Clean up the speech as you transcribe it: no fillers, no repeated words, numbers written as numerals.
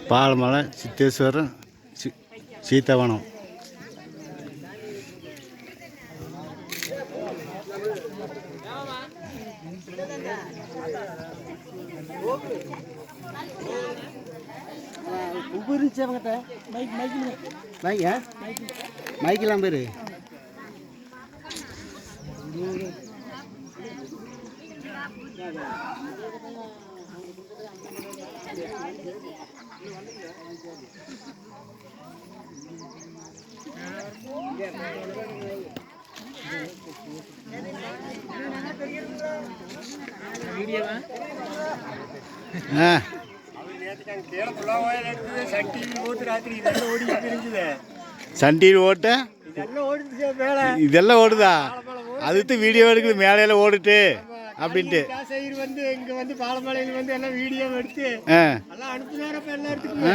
பாலமலை சித்தேஸ்வரர் சீத்தவனம். மைக்கெல்லாம் பேரு Sun TV ஓட்ட இதெல்லாம் ஓடுதா? அதுக்கு வீடியோ எடுக்குது மேலையில ஓடுட்டு அப்படின்ட்டு வந்து இங்க வந்து பாலமலையில வந்து எல்லாம் வீடியோ எடுத்து எல்லாம் அனுப்புனாரப்ப எல்லாத்துக்கும்